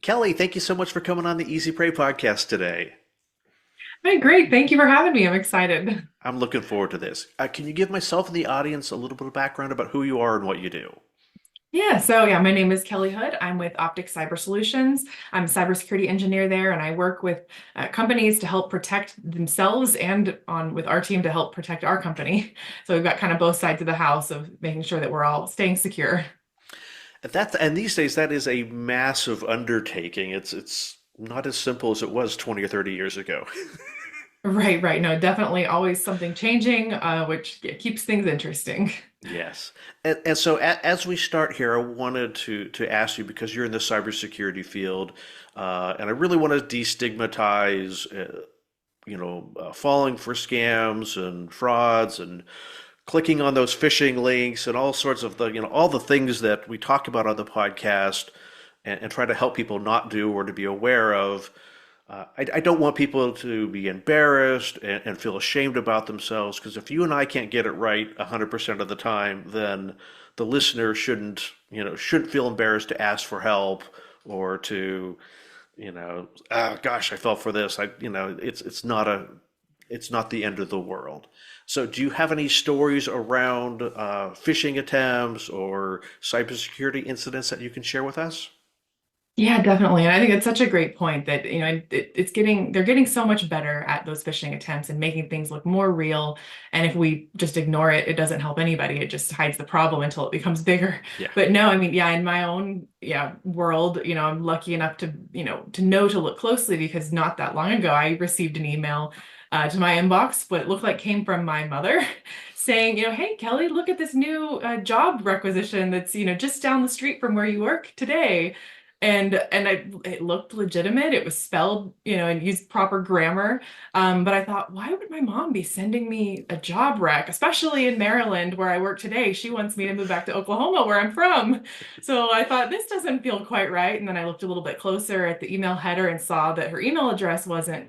Kelly, thank you so much for coming on the Easy Pray podcast today. Hi, great. Thank you for having me. I'm excited. I'm looking forward to this. Can you give myself and the audience a little bit of background about who you are and what you do? Yeah, my name is Kelly Hood. I'm with Optic Cyber Solutions. I'm a cybersecurity engineer there, and I work with companies to help protect themselves and on with our team to help protect our company. So we've got kind of both sides of the house of making sure that we're all staying secure. And these days that is a massive undertaking. It's not as simple as it was 20 or 30 years ago. Right, right. No, definitely always something changing, which keeps things interesting. Yes. And so as we start here, I wanted to ask you because you're in the cybersecurity field, and I really want to destigmatize, falling for scams and frauds and clicking on those phishing links and all sorts of all the things that we talk about on the podcast and try to help people not do or to be aware of. I don't want people to be embarrassed and feel ashamed about themselves because if you and I can't get it right 100% of the time, then the listener shouldn't feel embarrassed to ask for help or to, gosh, I fell for this. It's not the end of the world. So, do you have any stories around phishing attempts or cybersecurity incidents that you can share with us? Yeah, definitely. And I think it's such a great point that, they're getting so much better at those phishing attempts and making things look more real. And if we just ignore it, it doesn't help anybody. It just hides the problem until it becomes bigger. Yeah. But no, I mean, yeah, in my own, world, I'm lucky enough to, to know to look closely because not that long ago, I received an email to my inbox, what it looked like came from my mother. Saying, hey, Kelly, look at this new job requisition that's, just down the street from where you work today. It looked legitimate. It was spelled, and used proper grammar. But I thought, why would my mom be sending me a job rec, especially in Maryland where I work today? She wants me to move back to Oklahoma, where I'm from. So I thought this doesn't feel quite right. And then I looked a little bit closer at the email header and saw that her email address wasn't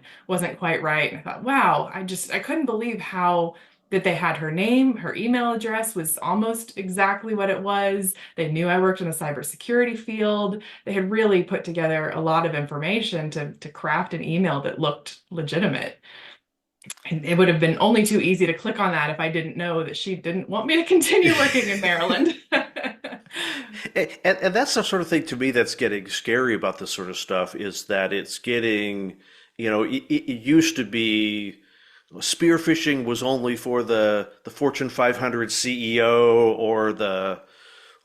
quite right. And I thought, wow, I couldn't believe how that they had her name, her email address was almost exactly what it was. They knew I worked in the cybersecurity field. They had really put together a lot of information to craft an email that looked legitimate. And it would have been only too easy to click on that if I didn't know that she didn't want me to continue working in Maryland. And that's the sort of thing to me that's getting scary about this sort of stuff is that it's getting, it used to be spear phishing was only for the Fortune 500 CEO or the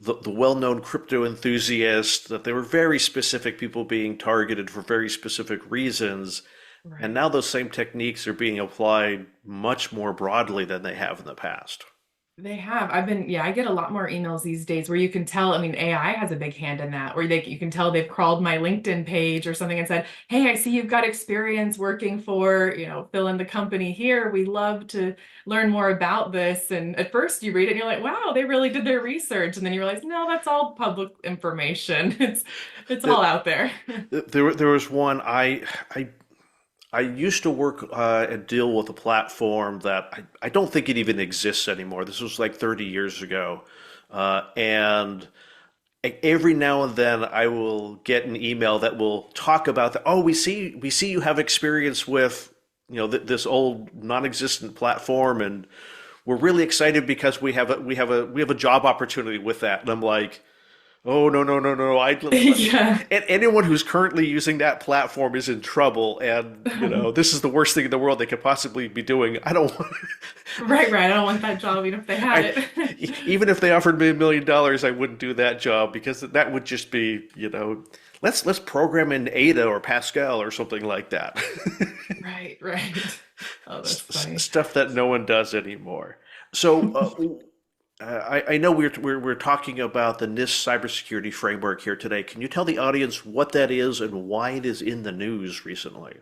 well-known crypto enthusiast, that they were very specific people being targeted for very specific reasons. And Right. now those same techniques are being applied much more broadly than they have in the past. They have. I get a lot more emails these days where you can tell, I mean, AI has a big hand in that, where you can tell they've crawled my LinkedIn page or something and said, hey, I see you've got experience working for, fill in the company here. We love to learn more about this. And at first you read it and you're like, wow, they really did their research. And then you realize, no, that's all public information. It's all The, out there. there was one I used to work and deal with a platform that I don't think it even exists anymore. This was like 30 years ago. And every now and then I will get an email that will talk about that. Oh, we see you have experience with, this old non-existent platform and we're really excited because we have a job opportunity with that. And I'm like, oh no no no no! Yeah. And anyone who's currently using that platform is in trouble, and this is the worst thing in the world they could possibly be doing. I don't want. Right, right. I don't want that job even if they had I it. even if they offered me $1 million, I wouldn't do that job because that would just be let's program in Ada or Pascal or something like that. Right, right. Oh, that's funny. Stuff that no one does anymore. So. I know we're talking about the NIST cybersecurity framework here today. Can you tell the audience what that is and why it is in the news recently?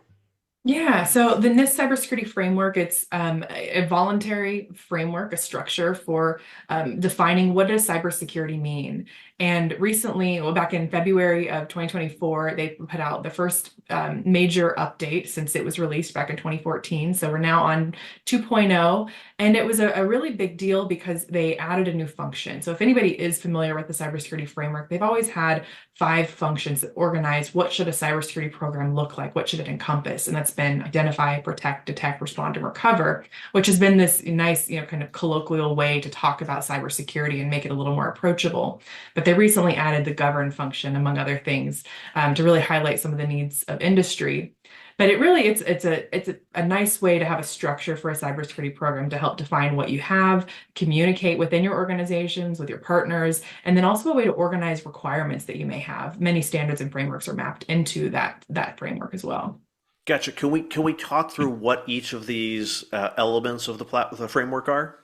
Yeah, so the NIST cybersecurity framework, it's a voluntary framework, a structure for defining what does cybersecurity mean. And recently, well, back in February of 2024, they put out the first major update since it was released back in 2014. So we're now on 2.0. And it was a really big deal because they added a new function. So if anybody is familiar with the cybersecurity framework, they've always had 5 functions that organize what should a cybersecurity program look like, what should it encompass, and that's been identify, protect, detect, respond, and recover, which has been this nice, kind of colloquial way to talk about cybersecurity and make it a little more approachable. But they recently added the govern function, among other things, to really highlight some of the needs of industry. But it's a nice way to have a structure for a cybersecurity program to help define what you have, communicate within your organizations, with your partners, and then also a way to organize requirements that you may have. Many standards and frameworks are mapped into that framework as well. Gotcha. Can we talk through what each of these elements of the framework are?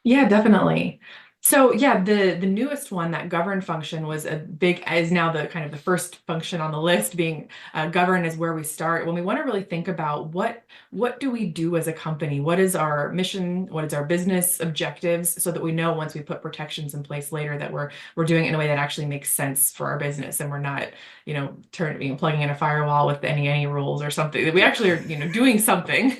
Yeah, definitely. So yeah, the newest one, that govern function, was a big is now the kind of the first function on the list. Being govern is where we start when we want to really think about what do we do as a company, what is our mission, what is our business objectives, so that we know once we put protections in place later that we're doing it in a way that actually makes sense for our business, and we're not plugging in a firewall with any rules or something, that we Yeah. actually are doing something.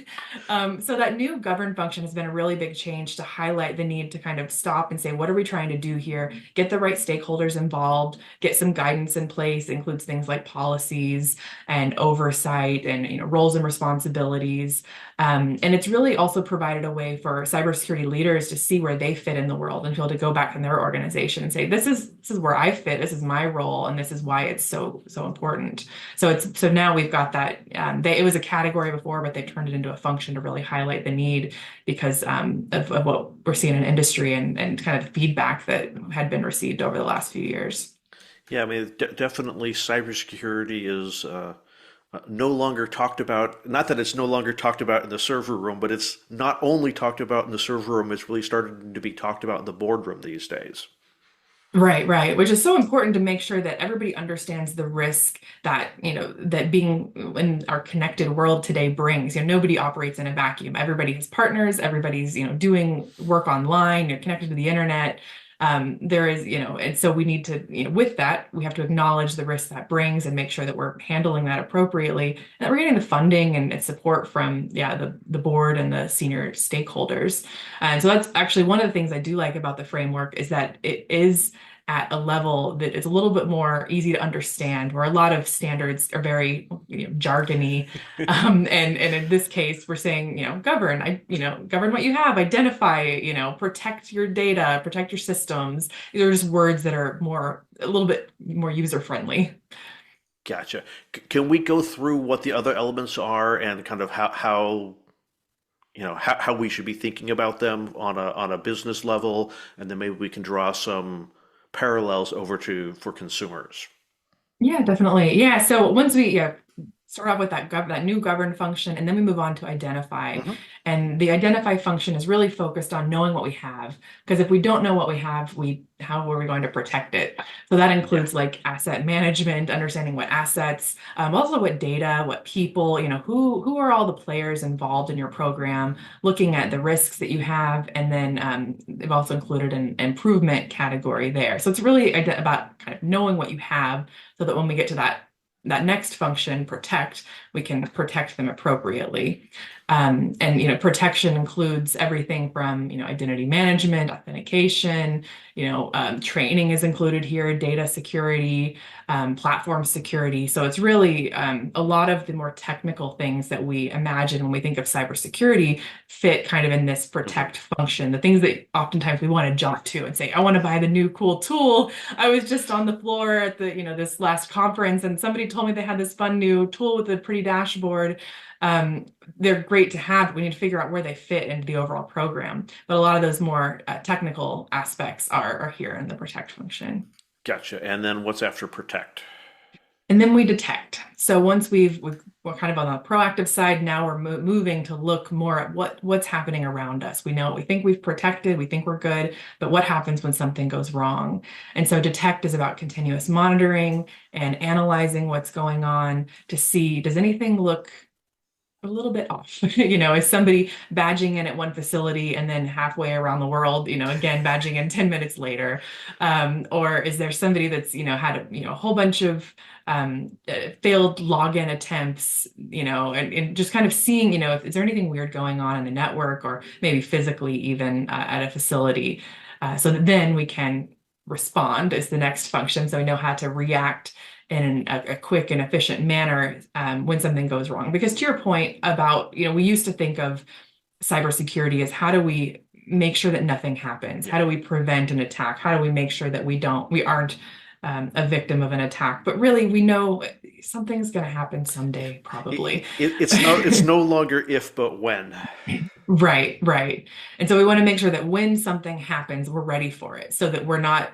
So that new govern function has been a really big change to highlight the need to kind of stop and say, what are we trying to do here? Get the right stakeholders involved, get some guidance in place, includes things like policies and oversight and roles and responsibilities. And it's really also provided a way for cybersecurity leaders to see where they fit in the world and be able to go back in their organization and say, this is where I fit, this is my role, and this is why it's so important. So now we've got that. It was a category before, but they turned it into a function to really highlight the need because of what we're seeing in industry and kind of feedback that had been received over the last few years. Yeah, I mean, definitely cybersecurity is no longer talked about. Not that it's no longer talked about in the server room, but it's not only talked about in the server room, it's really started to be talked about in the boardroom these days. Right, right. Which is so important to make sure that everybody understands the risk that, that being in our connected world today brings. Nobody operates in a vacuum. Everybody has partners, everybody's, doing work online, you're connected to the internet. There is, and so we need to, with that, we have to acknowledge the risk that brings and make sure that we're handling that appropriately, and that we're getting the funding and support from, the board and the senior stakeholders. And so that's actually one of the things I do like about the framework is that it is at a level that is a little bit more easy to understand, where a lot of standards are very, jargony. And in this case, we're saying, govern, govern what you have, identify, protect your data, protect your systems. These are just words that are a little bit more user friendly. Gotcha. Can we go through what the other elements are and kind of how we should be thinking about them on a business level, and then maybe we can draw some parallels over to for consumers. Yeah, definitely. Yeah. So once we start off with that new govern function, and then we move on to identify. Hmm. And the identify function is really focused on knowing what we have. Because if we don't know what we have, how are we going to protect it? So that Yeah. includes like asset management, understanding what assets, also what data, what people, who are all the players involved in your program, looking at the risks that you have, and then they've also included an improvement category there. So it's really about kind of knowing what you have, so that when we get to that next function, protect, we can protect them appropriately. And protection includes everything from identity management, authentication, training is included here, data security, platform security. So it's really a lot of the more technical things that we imagine when we think of cybersecurity fit kind of in this Hmm. protect function. The things that oftentimes we want to jump to and say, I want to buy the new cool tool. I was just on the floor at this last conference, and somebody told me they had this fun new tool with a pretty dashboard. Um, they're great to have. We need to figure out where they fit into the overall program. But a lot of those more technical aspects are here in the protect function. Gotcha. And then what's after protect? And then we detect. So once we're kind of on the proactive side, now we're moving to look more at what's happening around us. We think we've protected, we think we're good, but what happens when something goes wrong? And so detect is about continuous monitoring and analyzing what's going on to see, does anything look a little bit off. Is somebody badging in at one facility and then halfway around the world, again, badging in 10 minutes later? Or is there somebody that's, had a whole bunch of failed login attempts, and just kind of seeing, if is there anything weird going on in the network or maybe physically even at a facility, so that then we can respond is the next function. So we know how to react in a quick and efficient manner when something goes wrong. Because to your point about, we used to think of cybersecurity as how do we make sure that nothing happens? Yeah. How do we prevent an attack? How do we make sure that we aren't a victim of an attack? But really, we know something's going to happen someday, probably. It's no longer if, but when. Right, right. And so we want to make sure that when something happens, we're ready for it so that we're not,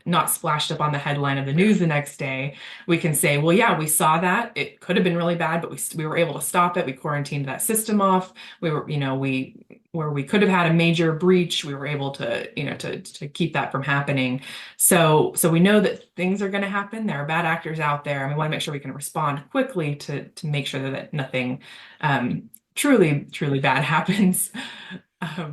not splashed up on the headline of the Yeah. news the next day. We can say, well, yeah, we saw that. It could have been really bad, but we were able to stop it. We quarantined that system off. We were, where we could have had a major breach, we were able to, to keep that from happening. So we know that things are going to happen. There are bad actors out there, and we want to make sure we can respond quickly to make sure that nothing truly, truly bad happens,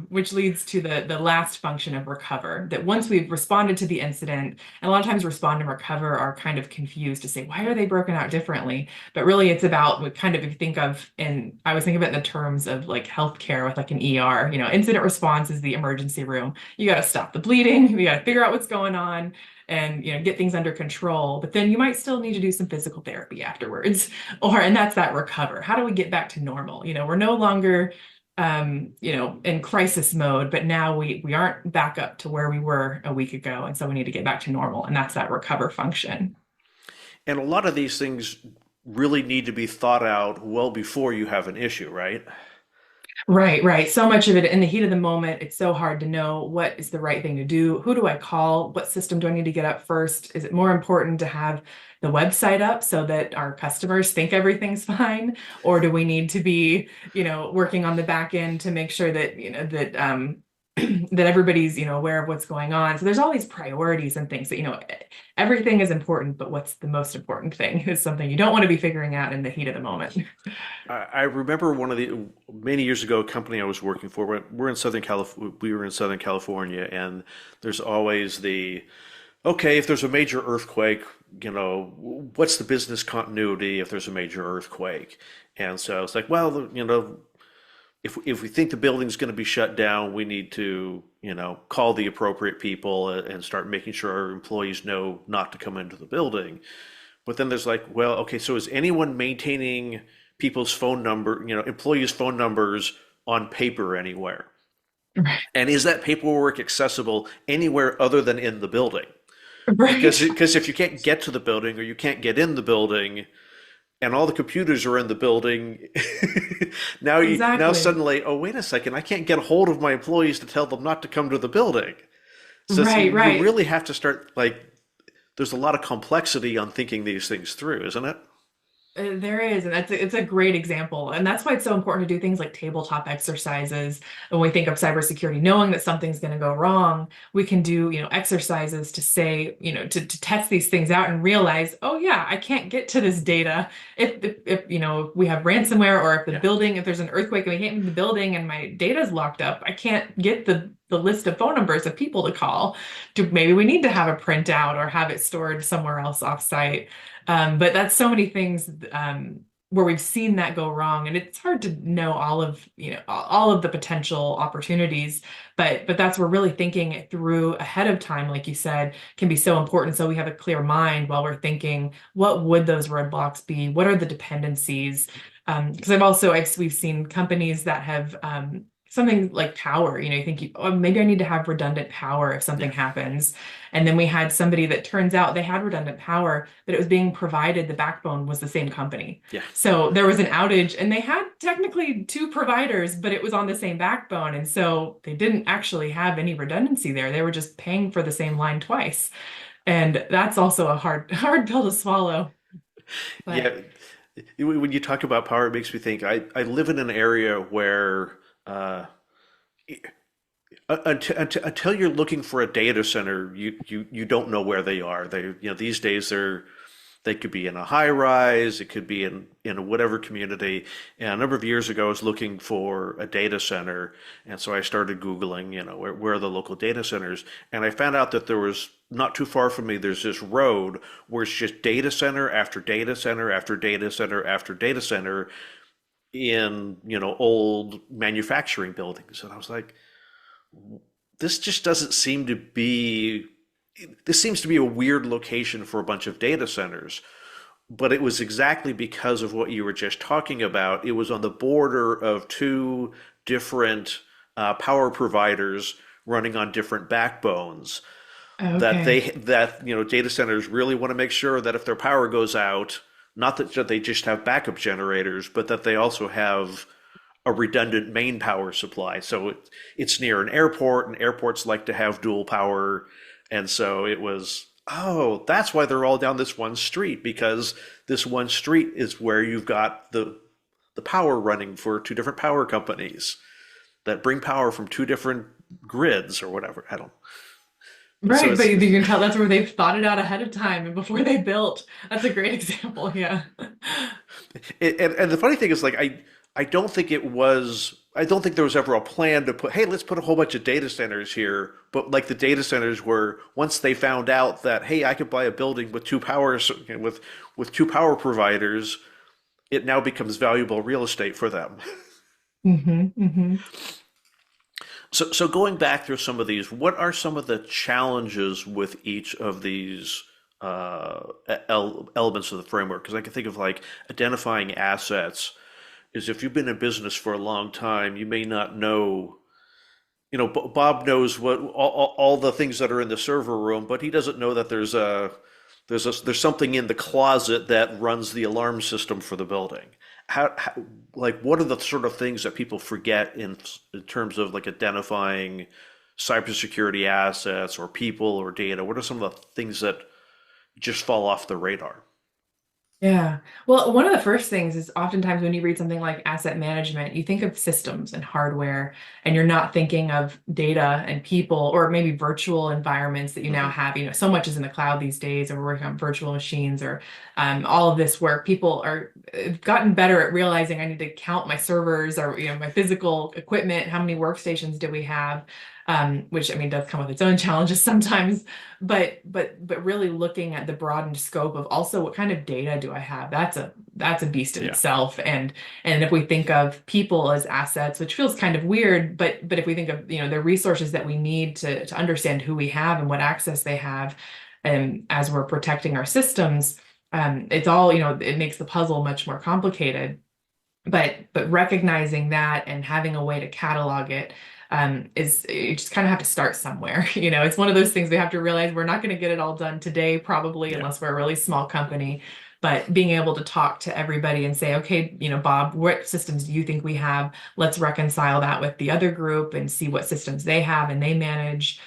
which leads to the last function of recover. That once we've responded to the incident, and a lot of times respond and recover are kind of confused to say, why are they broken out differently? But really it's about what kind of, if you think of, and I was thinking of it in the terms of like healthcare with like an ER, incident response is the emergency room. You got to stop the bleeding, you got to figure out what's going on and get things under control, but then you might still need to do some physical therapy afterwards. And that's that recover. How do we get back to normal? We're no longer in crisis mode, but now we aren't back up to where we were a week ago, and so we need to get back to normal, and that's that recover function. And a lot of these things really need to be thought out well before you have an issue, right? Right, right. So much of it in the heat of the moment, it's so hard to know what is the right thing to do. Who do I call? What system do I need to get up first? Is it more important to have the website up so that our customers think everything's fine? Or do we need to be, working on the back end to make sure that, that everybody's, aware of what's going on? So there's all these priorities and things that, everything is important, but what's the most important thing is something you don't want to be figuring out in the heat of the moment. I remember one of the many years ago, a company I was working for. We're in Southern California. We were in Southern California, and there's always the okay. If there's a major earthquake, what's the business continuity if there's a major earthquake? And so it's like, well, if we think the building's going to be shut down, we need to, call the appropriate people and start making sure our employees know not to come into the building. But then there's like, well, okay, so is anyone maintaining people's phone number, employees' phone numbers on paper anywhere? Right. And is that paperwork accessible anywhere other than in the building? Because Right. if you can't get to the building or you can't get in the building and all the computers are in the building, now Exactly. suddenly, oh, wait a second, I can't get a hold of my employees to tell them not to come to the building. So Right, you right. really have to start like there's a lot of complexity on thinking these things through, isn't it? There is, and it's a great example. And that's why it's so important to do things like tabletop exercises. When we think of cybersecurity, knowing that something's going to go wrong, we can do, exercises to say, to test these things out and realize, oh yeah, I can't get to this data if we have ransomware or Yeah. if there's an earthquake and we can't in the building and my data is locked up, I can't get the list of phone numbers of people to call. Maybe we need to have a printout or have it stored somewhere else offsite. But that's so many things where we've seen that go wrong, and it's hard to know all of all of the potential opportunities. But that's where really thinking it through ahead of time, like you said, can be so important. So we have a clear mind while we're thinking, what would those roadblocks be? What are the dependencies? Because we've seen companies that have something like power, you think, oh, maybe I need to have redundant power if something Yeah. happens. And then we had somebody that turns out they had redundant power, but it was being provided, the backbone was the same company. Yeah. So there was an outage and they had technically two providers, but it was on the same backbone. And so they didn't actually have any redundancy there. They were just paying for the same line twice. And that's also a hard pill to swallow. But Yeah. When you talk about power, it makes me think I live in an area where uh, until you're looking for a data center, you don't know where they are. These days They could be in a high rise, it could be in whatever community. And a number of years ago, I was looking for a data center, and so I started Googling, where are the local data centers, and I found out that there was not too far from me. There's this road where it's just data center after data center after data center after data center in old manufacturing buildings, and I was like, this just doesn't seem to be. This seems to be a weird location for a bunch of data centers. But it was exactly because of what you were just talking about. It was on the border of two different power providers running on different backbones. Okay. Data centers really want to make sure that if their power goes out, not that they just have backup generators, but that they also have a redundant main power supply. So it's near an airport, and airports like to have dual power. And so it was, oh, that's why they're all down this one street, because this one street is where you've got the power running for two different power companies that bring power from two different grids or whatever. I don't. So Right, but it's you can tell that's where they've thought it out ahead of time and before they built. That's a great example, yeah. and the funny thing is, like, I don't think it was. I don't think there was ever a plan to put, hey, let's put a whole bunch of data centers here. But like the data centers were, once they found out that, hey, I could buy a building with with two power providers, it now becomes valuable real estate for them. Hmm. So going back through some of these, what are some of the challenges with each of these elements of the framework? Because I can think of, like, identifying assets. Is if you've been in business for a long time, you may not know. Bob knows what all the things that are in the server room, but he doesn't know that there's something in the closet that runs the alarm system for the building. How like, what are the sort of things that people forget in terms of, like, identifying cybersecurity assets or people or data? What are some of the things that just fall off the radar? Yeah. Well, one of the first things is oftentimes when you read something like asset management, you think of systems and hardware, and you're not thinking of data and people, or maybe virtual environments that you now Hmm. have. So much is in the cloud these days, or we're working on virtual machines, or all of this where people are gotten better at realizing I need to count my servers or my physical equipment. How many workstations do we have? Which I mean does come with its own challenges sometimes, but really looking at the broadened scope of also what kind of data do I have? That's a beast in Yeah. itself. And if we think of people as assets, which feels kind of weird, but if we think of the resources that we need to understand who we have and what access they have, and as we're protecting our systems, it's all it makes the puzzle much more complicated. But recognizing that and having a way to catalog it, is you just kind of have to start somewhere. It's one of those things we have to realize we're not going to get it all done today, probably, Yeah. unless we're a really small company. But being able to talk to everybody and say, okay, Bob, what systems do you think we have? Let's reconcile that with the other group and see what systems they have and they manage.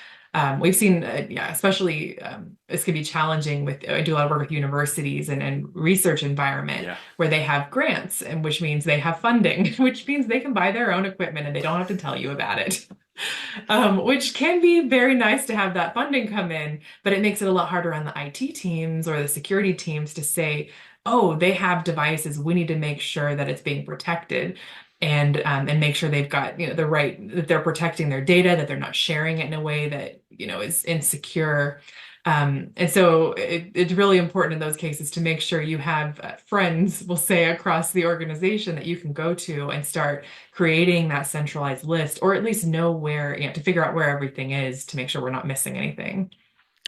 We've seen, yeah, especially this could be challenging with, I do a lot of work with universities and research environment Yeah. where they have grants, and which means they have funding, which means they can buy their own equipment and they don't have to tell you about it. Which can be very nice to have that funding come in, but it makes it a lot harder on the IT teams or the security teams to say, oh, they have devices. We need to make sure that it's being protected, and make sure they've got the right, that they're protecting their data, that they're not sharing it in a way that is insecure. And so it's really important in those cases to make sure you have friends, we'll say, across the organization that you can go to and start creating that centralized list, or at least know where, to figure out where everything is to make sure we're not missing anything.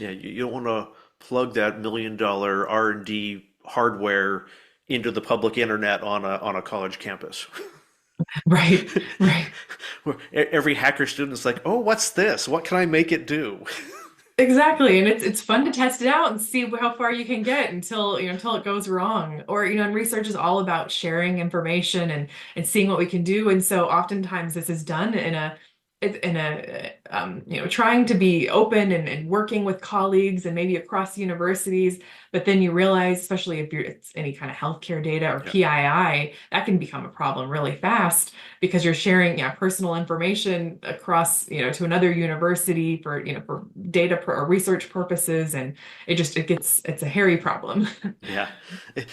Yeah. You don't want to plug that $1 million R&D hardware into the public internet on a college campus. Right, right. Where every hacker student is like, oh, what's this? What can I make it do? Exactly. And it's fun to test it out and see how far you can get until until it goes wrong. Or and research is all about sharing information and seeing what we can do. And so oftentimes this is done in a trying to be open and working with colleagues and maybe across universities, but then you realize, especially if it's any kind of healthcare data or Yeah. PII, that can become a problem really fast because you're sharing, personal information across, to another university for, for or research purposes, and it's a hairy problem. Yeah.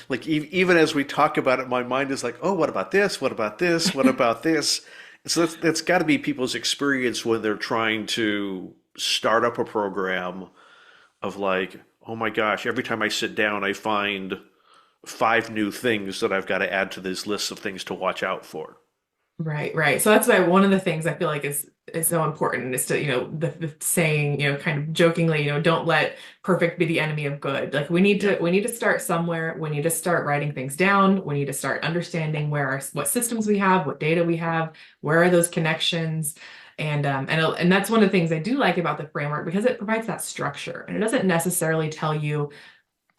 Like even as we talk about it, my mind is like, oh, what about this? What about this? What about this? So that's got to be people's experience when they're trying to start up a program of like, oh my gosh, every time I sit down, I find five new things that I've got to add to this list of things to watch out for. Right, right. So that's why one of the things I feel like is so important is to, the saying, kind of jokingly, don't let perfect be the enemy of good. Like Yeah. we need to start somewhere. We need to start writing things down. We need to start understanding what systems we have, what data we have, where are those connections. And that's one of the things I do like about the framework because it provides that structure and it doesn't necessarily tell you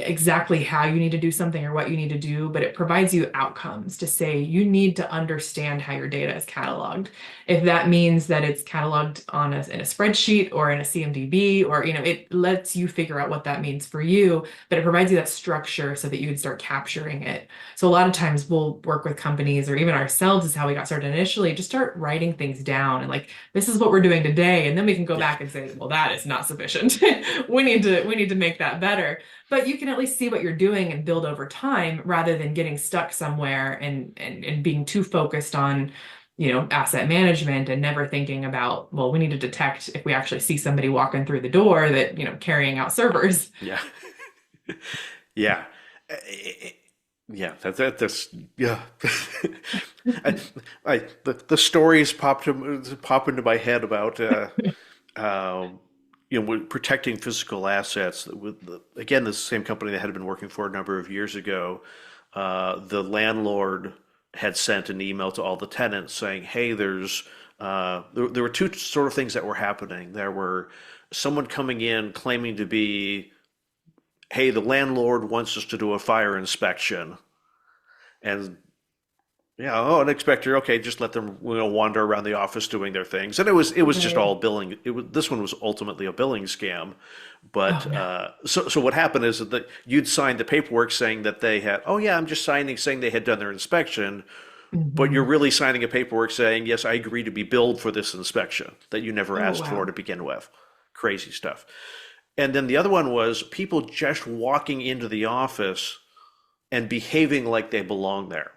exactly how you need to do something or what you need to do, but it provides you outcomes to say you need to understand how your data is cataloged. If that means that it's cataloged in a spreadsheet or in a CMDB, or it lets you figure out what that means for you, but it provides you that structure so that you can start capturing it. So a lot of times we'll work with companies or even ourselves is how we got started initially, just start writing things down and like this is what we're doing today. And then we can go Yeah. back and say, well, that is not sufficient. We need to make that better, but you can at least see what you're doing and build over time rather than getting stuck somewhere and being too focused on, asset management and never thinking about, well, we need to detect if we actually see somebody walking through the door that, carrying out servers. Yeah. Yeah. Eh, eh, eh, Yeah, that's yeah. I, the stories pop into my head about um, with protecting physical assets. With again, the same company that had been working for a number of years ago, the landlord had sent an email to all the tenants saying, "Hey, there were two sort of things that were happening. There were someone coming in claiming to be, hey, the landlord wants us to do a fire inspection." And yeah, oh, an inspector, okay, just let them wander around the office doing their things. And it was just Right. all billing. This one was ultimately a billing scam. Oh But no. so what happened is that you'd signed the paperwork saying that they had, oh yeah, I'm just signing saying they had done their inspection, but you're Mhm. really signing a paperwork saying, yes, I agree to be billed for this inspection that you never Oh asked for wow. to begin with. Crazy stuff. And then the other one was people just walking into the office and behaving like they belong there.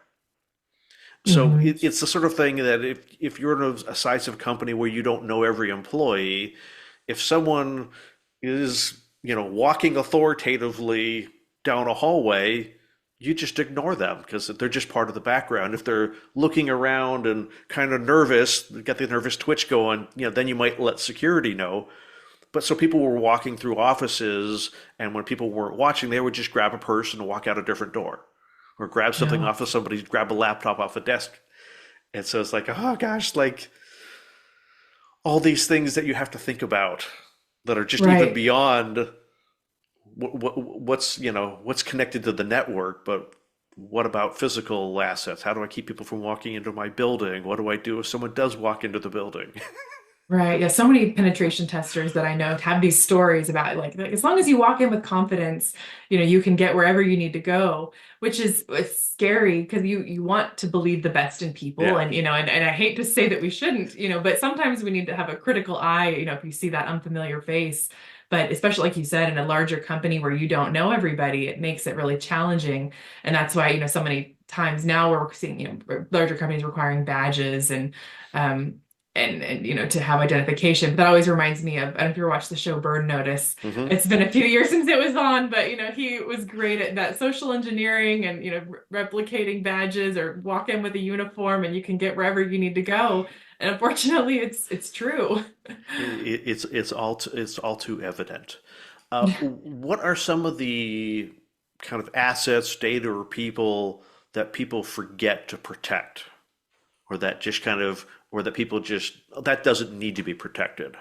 So Hmm. it's the sort of thing that if you're in a size of company where you don't know every employee, if someone is, walking authoritatively down a hallway, you just ignore them because they're just part of the background. If they're looking around and kind of nervous, got the nervous twitch going, then you might let security know. But so people were walking through offices, and when people weren't watching, they would just grab a purse and walk out a different door, or grab something No. off of somebody, grab a laptop off a desk. And so it's like, oh gosh, like all these things that you have to think about that are just even Right. beyond what's connected to the network, but what about physical assets? How do I keep people from walking into my building? What do I do if someone does walk into the building? Right. Yeah. So many penetration testers that I know have these stories about like as long as you walk in with confidence, you can get wherever you need to go, which is it's scary because you want to believe the best in people. Yeah. And I hate to say that we shouldn't, but sometimes we need to have a critical eye, if you see that unfamiliar face. But especially like you said, in a larger company where you don't know everybody, it makes it really challenging. And that's why, so many times now we're seeing, larger companies requiring badges um and to have identification. But that always reminds me of, I don't know if you ever watched the show Bird Notice. Hmm. It's been a few years since it was on, but he was great at that social engineering and replicating badges or walk in with a uniform and you can get wherever you need to go. And unfortunately, it's true. It's all too evident. What are some of the kind of assets, data, or people that people forget to protect, or that just kind of, or that people just that doesn't need to be protected?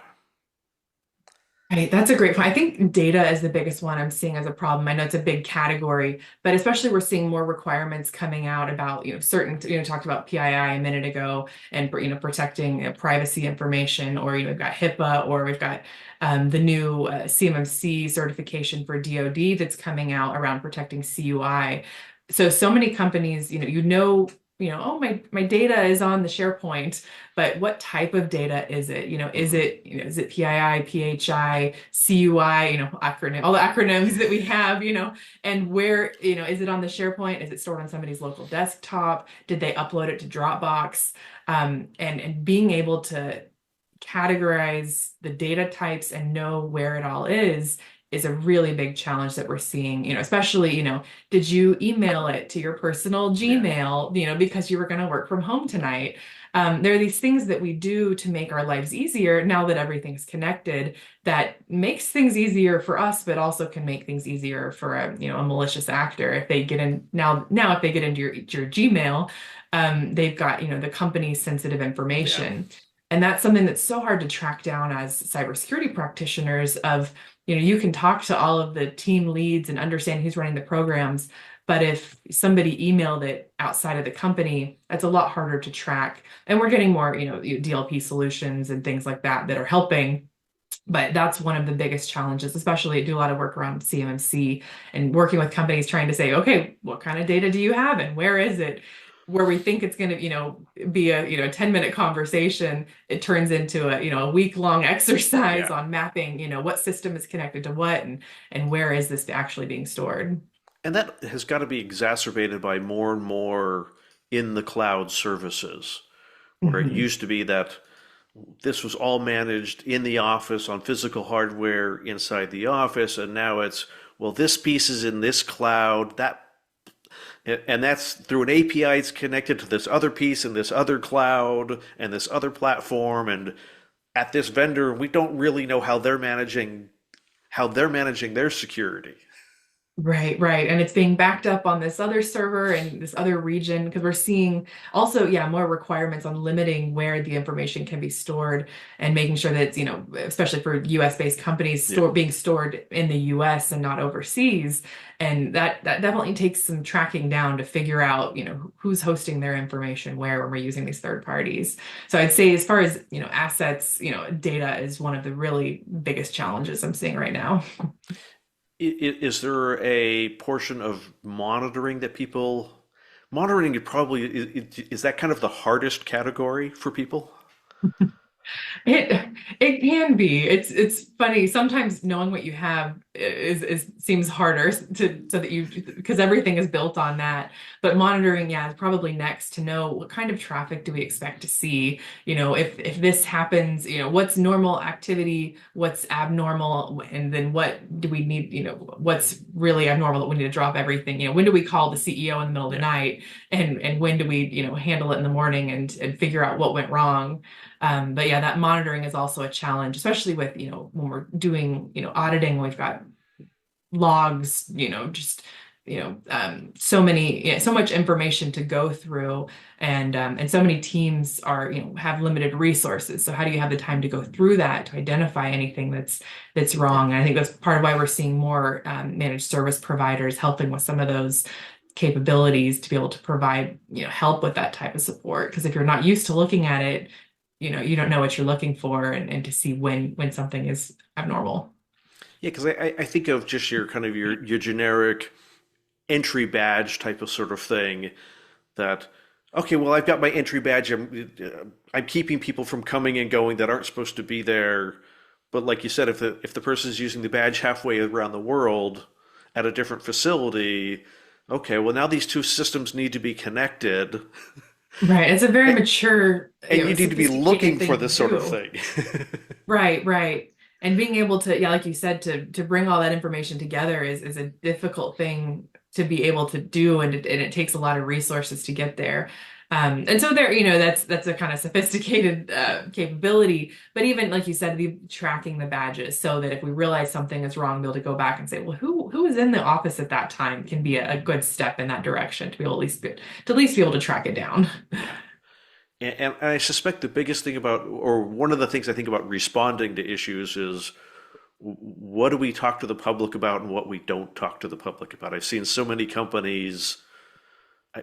Right, that's a great point. I think data is the biggest one I'm seeing as a problem. I know it's a big category, but especially we're seeing more requirements coming out about, certain, talked about PII a minute ago and, protecting privacy information, or, we've got HIPAA, or we've got the new CMMC certification for DoD that's coming out around protecting CUI. So many companies, oh, my data is on the SharePoint, but what type of data is it? Hmm. Is it PII, PHI, CUI, all the acronyms that we have, and where, is it on the SharePoint? Is it stored on somebody's local desktop? Did they upload it to Dropbox? And being able to categorize the data types and know where it all is a really big challenge that we're seeing, especially, did you email it to your personal Yeah. Gmail, because you were going to work from home tonight? There are these things that we do to make our lives easier now that everything's connected that makes things easier for us, but also can make things easier for a malicious actor if they get in now if they get into your Gmail, they've got, the company's sensitive Yeah. information. And that's something that's so hard to track down as cybersecurity practitioners of, you can talk to all of the team leads and understand who's running the programs. But if somebody emailed it outside of the company, that's a lot harder to track. And we're getting more, DLP solutions and things like that that are helping. But that's one of the biggest challenges, especially I do a lot of work around CMMC and working with companies trying to say, okay, what kind of data do you have and where is it? Where we think it's going to, be a, 10-minute conversation, it turns into a week-long exercise Yeah. on mapping, what system is connected to what and where is this actually being stored. And that has got to be exacerbated by more and more in the cloud services, where it Mhm. used to be that this was all managed in the office on physical hardware inside the office, and now it's, well, this piece is in this cloud, and that's through an API. It's connected to this other piece in this other cloud and this other platform, and at this vendor, we don't really know how they're managing their security. Right, right. And it's being backed up on this other server and this other region because we're seeing also, yeah, more requirements on limiting where the information can be stored and making sure that it's, especially for US based companies, Yeah. being stored in the US and not overseas. And that definitely takes some tracking down to figure out, who's hosting their information where when we're using these third parties. So I'd say as far as, assets, data is one of the really biggest challenges I'm seeing right now. Is there a portion of monitoring that people monitoring it probably is that kind of the hardest category for people? It it can be. It's funny. Sometimes knowing what you have is seems harder to so that you because everything is built on that. But monitoring, yeah, is probably next to know what kind of traffic do we expect to see. If this happens, what's normal activity, what's abnormal, and then what do we need, what's really abnormal that we need to drop everything. When do we call the CEO in the middle of the Yeah. night? And when do we, handle it in the morning and figure out what went wrong? But yeah, that monitoring is also a challenge, especially with, when we're doing, auditing, we've got logs, just, so many, so much information to go through and so many teams are, have limited resources. So how do you have the time to go through that to identify anything that's Yeah. wrong? And I think that's part of why we're seeing more managed service providers helping with some of those capabilities to be able to provide, help with that type of support. Because if you're not used to looking at it, you don't know what you're looking for and to see when something is abnormal. Yeah, because I think of just your kind of your generic entry badge type of sort of thing that, okay, well, I've got my entry badge. I'm keeping people from coming and going that aren't supposed to be there. But like you said, if the person is using the badge halfway around the world at a different facility, okay, well, now these two systems need to be connected, Right. It's a very and, mature, and you need to be sophisticated looking for thing to this sort of do. thing. Right, right. And being able to, yeah, like you said, to bring all that information together is a difficult thing to be able to do, and it takes a lot of resources to get there. And so there, that's a kind of sophisticated Yeah. capability. But even like you said, be tracking the badges so that if we realize something is wrong, be able to go back and say, well, who was in the office at that time can be a good step in that direction to be able to at least be able to track it down. Yeah. And I suspect the biggest thing about, or one of the things I think about responding to issues is what do we talk to the public about and what we don't talk to the public about? I've seen so many companies. I,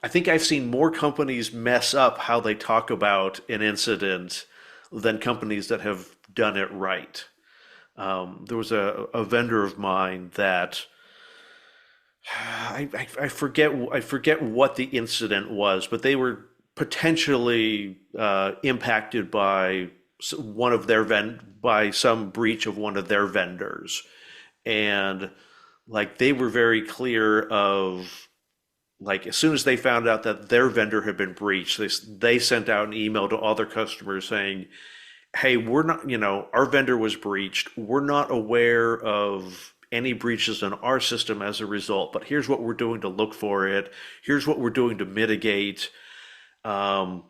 I think I've seen more companies mess up how they talk about an incident than companies that have done it right. There was a vendor of mine that I forget what the incident was, but they were potentially impacted by one of their by some breach of one of their vendors, and like they were very clear of like as soon as they found out that their vendor had been breached, they sent out an email to all their customers saying, hey, we're not, our vendor was breached. We're not aware of any breaches in our system as a result, but here's what we're doing to look for it. Here's what we're doing to mitigate. Um,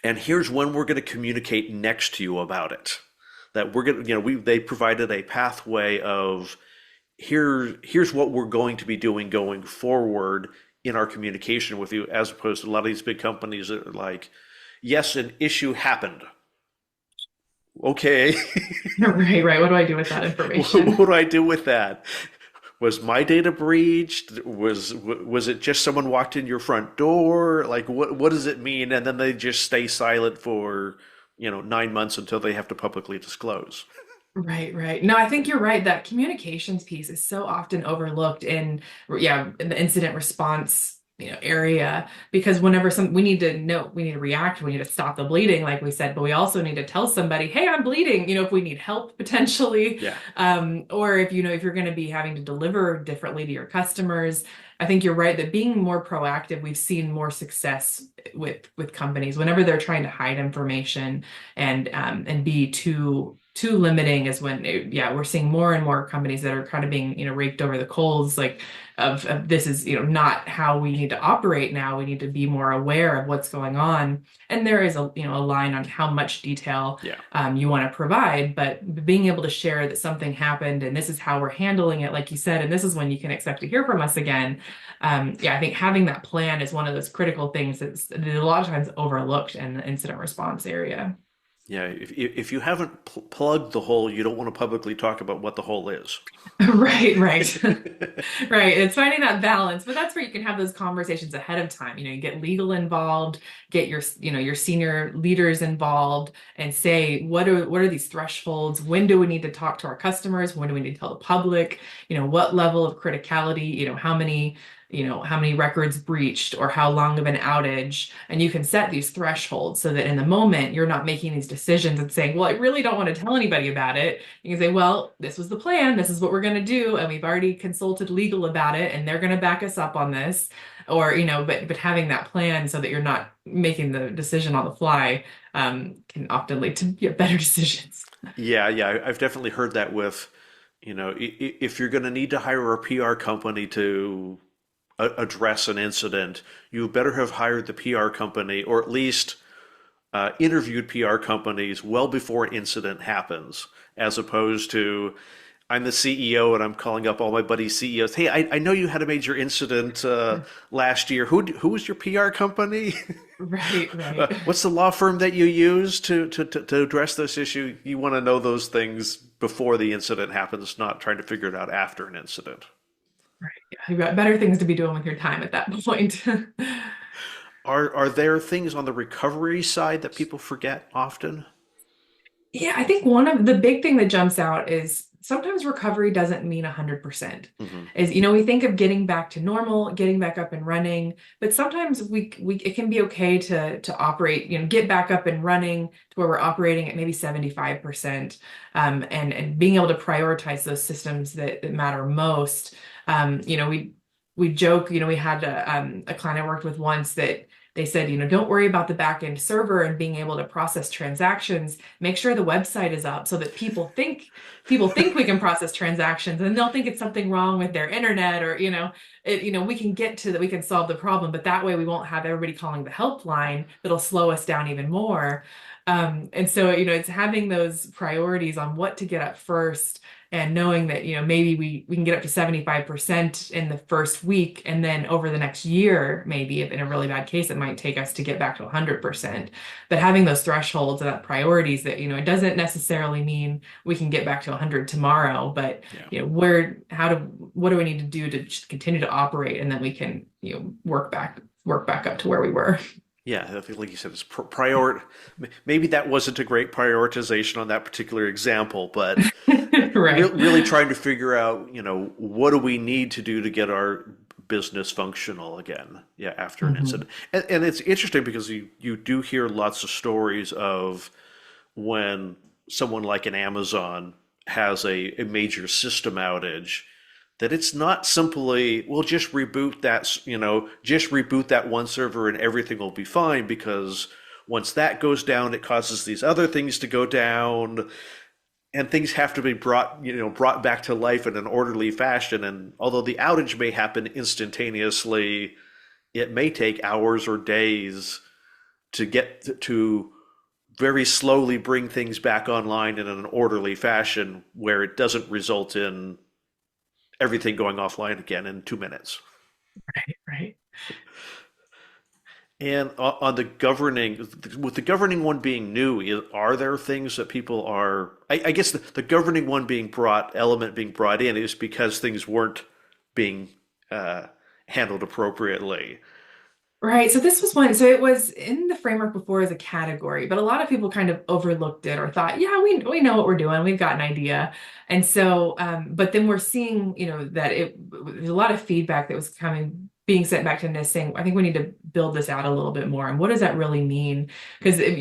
and here's when we're going to communicate next to you about it. That we're going to, they provided a pathway of here's what we're going to be doing going forward in our communication with you, as opposed to a lot of these big companies that are like, yes, an issue happened. Okay. Right, right. What do I do with that What information? do I do with that? Was my data breached? Was it just someone walked in your front door? Like what does it mean? And then they just stay silent for, 9 months until they have to publicly disclose. Right, right. No, I think you're right. That communications piece is so often overlooked in, yeah, in the incident response, area, because whenever we need to know, we need to react, we need to stop the bleeding, like we said, but we also need to tell somebody, hey, I'm bleeding, if we need help potentially, Yeah. or if you're going to be having to deliver differently to your customers. I think you're right that being more proactive, we've seen more success with companies whenever they're trying to hide information and be too limiting is when yeah, we're seeing more and more companies that are kind of being raked over the coals, like of this is not how we need to operate now. We need to be more aware of what's going on, and there is a line on how much detail Yeah. you want to provide, but being able to share that something happened and this is how we're handling it, like you said, and this is when you can expect to hear from us again. Yeah, I think having that plan is one of those critical things that a lot of times overlooked in the incident response area. Yeah. If you haven't plugged the hole, you don't want to publicly talk about what the hole is. Right, right. Right. It's finding that balance, but that's where you can have those conversations ahead of time. You get legal involved, get your senior leaders involved and say, what are these thresholds? When do we need to talk to our customers? When do we need to tell the public? What level of criticality, how many records breached or how long of an outage. And you can set these thresholds so that in the moment you're not making these decisions and saying, well, I really don't want to tell anybody about it. You can say, well, this was the plan. This is what we're going to do. And we've already consulted legal about it and they're going to back us up on this. Or, but having that plan so that you're not making the decision on the fly can often lead to better decisions. Yeah, yeah, I've definitely heard that with, if you're going to need to hire a PR company to address an incident, you better have hired the PR company or at least interviewed PR companies well before an incident happens, as opposed to I'm the CEO and I'm calling up all my buddies' CEOs. Hey, I know you had a major incident last year. Who was your PR company? Right, right. What's the law firm that you use to address this issue? You want to know those things before the incident happens, not trying to figure it out after an incident. Right. Yeah, you've got better things to be doing with your time at that point. Are there things on the recovery side that people forget often? Yeah, I think one of the big thing that jumps out is sometimes recovery doesn't mean 100%. Hmm. Is, we think of getting back to normal, getting back up and running, but sometimes we it can be okay to operate, get back up and running to where we're operating at maybe 75%, and being able to prioritize those systems that matter most. We joke, we had a client I worked with once that they said, don't worry about the back end server and being able to process transactions. Make sure the website is up so that people think we can process transactions and they'll think it's something wrong with their internet or, we can get to that, we can solve the problem, but that way we won't have everybody calling the helpline that'll slow us down even more. And so, it's having those priorities on what to get up first and knowing that, maybe we can get up to 75% in the first week, and then over the next year, maybe if in a really bad case, it might take us to get back to 100%. But having those thresholds and that priorities that, it doesn't necessarily mean we can get back to 100 tomorrow, but Yeah. what do we need to do to just continue to operate, and then we can, work back up to where we were. Yeah, I think, like you said, it's prior. Maybe that wasn't a great prioritization on that particular example, but Right. really trying to figure out, what do we need to do to get our business functional again? Yeah, after an Mhm. incident, and it's interesting because you do hear lots of stories of when someone like an Amazon has a major system outage, that it's not simply, well, just reboot that one server and everything will be fine, because once that goes down, it causes these other things to go down, and things have to be brought back to life in an orderly fashion. And although the outage may happen instantaneously, it may take hours or days to get to very slowly bring things back online in an orderly fashion where it doesn't result in everything going offline again in 2 minutes. Right, right. And on the governing, with the governing one being new, are there things that people are? I guess the governing one element being brought in is because things weren't being uh, handled appropriately. Right. So this was one. So it was in the framework before as a category, but a lot of people kind of overlooked it or thought, yeah, we know what we're doing. We've got an idea. And so, but then we're seeing, that there's a lot of feedback that was being sent back to NIST saying, I think we need to build this out a little bit more. And what does that really mean? Because I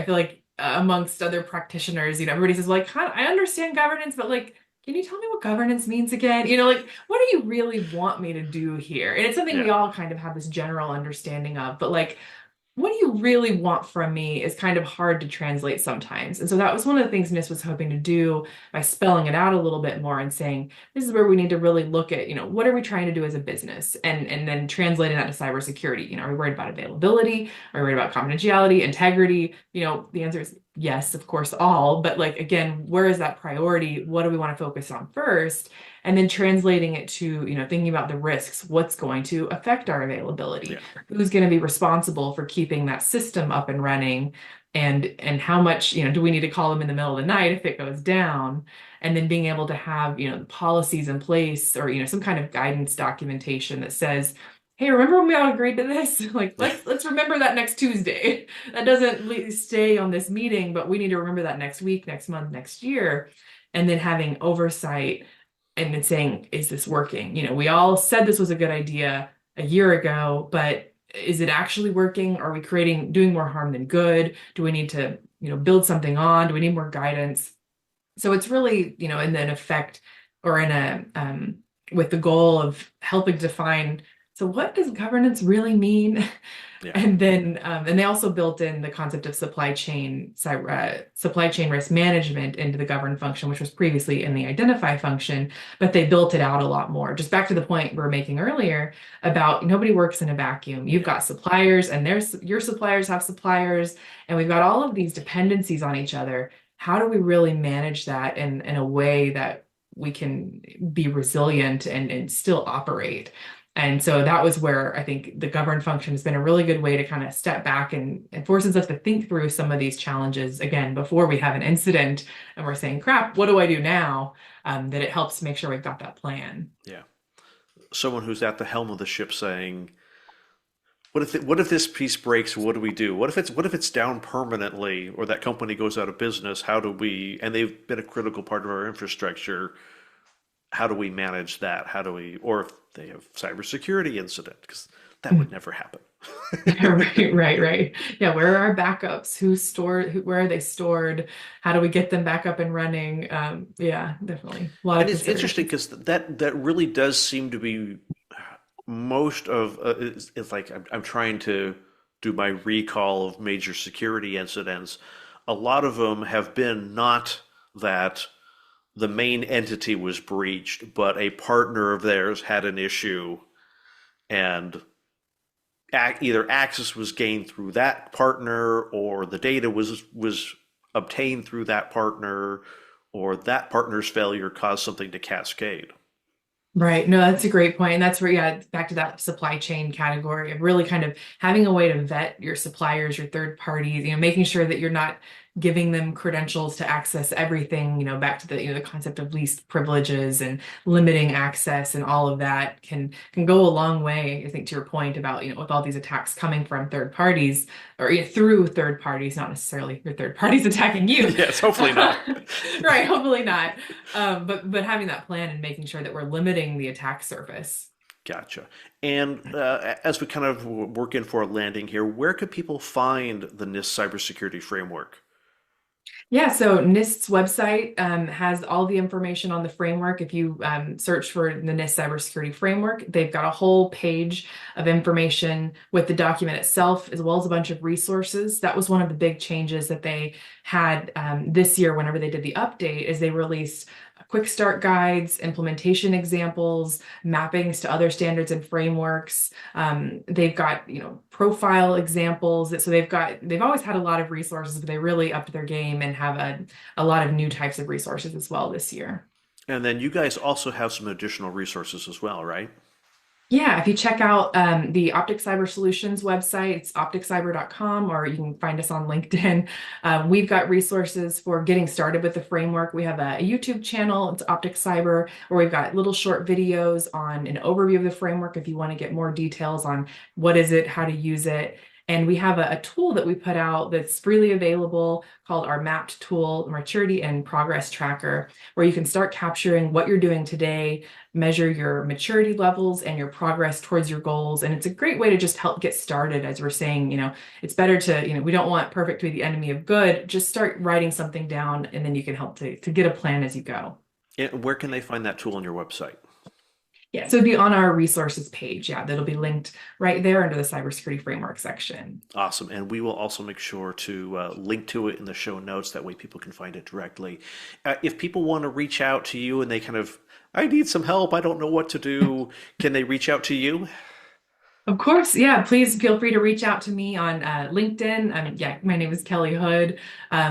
feel like amongst other practitioners, everybody says, like, I understand governance, but like, can you tell me what governance means again? Like, what do you really want me to do here? And it's something we Yeah, all kind of have this general understanding of, but like, what do you really want from me is kind of hard to translate sometimes. And so that was one of the things NIST was hoping to do by spelling it out a little bit more and saying, this is where we need to really look at, what are we trying to do as a business? And then translating that to cybersecurity. Are we worried about availability? Are we worried about confidentiality, integrity? The answer is yes, of course, all. But like, again, where is that priority? What do we want to focus on first? And then translating it to, thinking about the risks, what's going to affect our availability, yeah, who's going to be responsible for keeping that system up and running, and how much, do we need to call them in the middle of the night if it goes down, and then being able to have, policies in place, or, some kind of guidance documentation that says, hey, remember when we all agreed to this? Like, yeah, let's remember that next Tuesday. That doesn't stay on this meeting, but we need to remember that next week, next month, next year. And then having oversight and then saying, is this working? We all said this was a good idea a year ago, but is it actually working? Are we doing more harm than good? Do we need to, build something on? Do we need more guidance? So it's really, in an effect, or in with the goal of helping define, so what does governance really mean? yeah, And they also built in the concept of supply chain risk management into the govern function, which was previously in the identify function, but they built it out a lot more. Just back to the point we were making earlier about nobody works in a vacuum. You've yeah, got suppliers, and your suppliers have suppliers, and we've got all of these dependencies on each other. How do we really manage that in a way that we can be resilient and still operate? And so that was where I think the govern function has been a really good way to kind of step back and forces us to think through some of these challenges again before we have an incident and we're saying, crap, what do I do now? That it helps make sure we've got that plan. yeah. Someone who's at the helm of the ship saying, what if this piece breaks? What do we do? What if it's down permanently, or that company goes out of business? How do we? And they've been a critical part of our infrastructure. How do we manage that? How do we? Or if they have cybersecurity incident, because that would never happen. Right, right, right. Yeah, where are our backups? Where are they stored? How do we get them back up and running? Yeah, definitely. A lot And of it's interesting considerations. because that really does seem to be most of it's like I'm trying to do my recall of major security incidents. A lot of them have been not that the main entity was breached, but a partner of theirs had an issue, and either access was gained through that partner, or the data was obtained through that partner, or that partner's failure caused something to cascade. Right. No, that's a great point. And that's where, yeah, it's back to that supply chain category of really kind of having a way to vet your suppliers, your third parties, making sure that you're not giving them credentials to access everything, back to the, the concept of least privileges and limiting access and all of that can go a long way, I think, to your point about, with all these attacks coming from third parties or through third parties, not necessarily your third parties attacking you. Yes, hopefully not. Right, hopefully not. But having that plan and making sure that we're limiting the attack surface. Gotcha. And as we kind of work in for a landing here, where could people find the NIST cybersecurity framework? Yeah, so NIST's website has all the information on the framework. If you search for the NIST cybersecurity framework, they've got a whole page of information with the document itself, as well as a bunch of resources. That was one of the big changes that they had this year whenever they did the update, is they released quick start guides, implementation examples, mappings to other standards and frameworks. They've got, profile examples. So they've always had a lot of resources, but they really upped their game and have a lot of new types of resources as well this year. And then you guys also have some additional resources as well, right? Yeah, if you check out the Optic Cyber Solutions website, it's opticcyber.com, or you can find us on LinkedIn. We've got resources for getting started with the framework. We have a YouTube channel, it's Optic Cyber, where we've got little short videos on an overview of the framework if you want to get more details on what is it, how to use it. And we have a tool that we put out that's freely available called our Mapped Tool Maturity and Progress Tracker, where you can start capturing what you're doing today, measure your maturity levels and your progress towards your goals. And it's a great way to just help get started. As we're saying, it's better to, we don't want perfect to be the enemy of good. Just start writing something down, and then you can help to get a plan as you go. And where can they find that tool on your website? Yeah, so it'd be on our resources page. Yeah, that'll be linked right there under the cybersecurity framework section. Awesome. And we will also make sure to link to it in the show notes. That way people can find it directly. If people want to reach out to you and they kind of, I need some help, I don't know what to do, can they reach out to you? Of course, yeah. Please feel free to reach out to me on LinkedIn. Yeah, my name is Kelly Hood.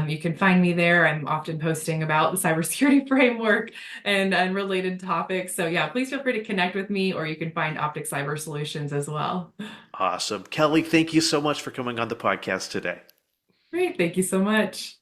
You can find me there. I'm often posting about the cybersecurity framework and related topics. So yeah, please feel free to connect with me, or you can find Optic Cyber Solutions as well. Awesome. Kelly, thank you so much for coming on the podcast today. Great, thank you so much.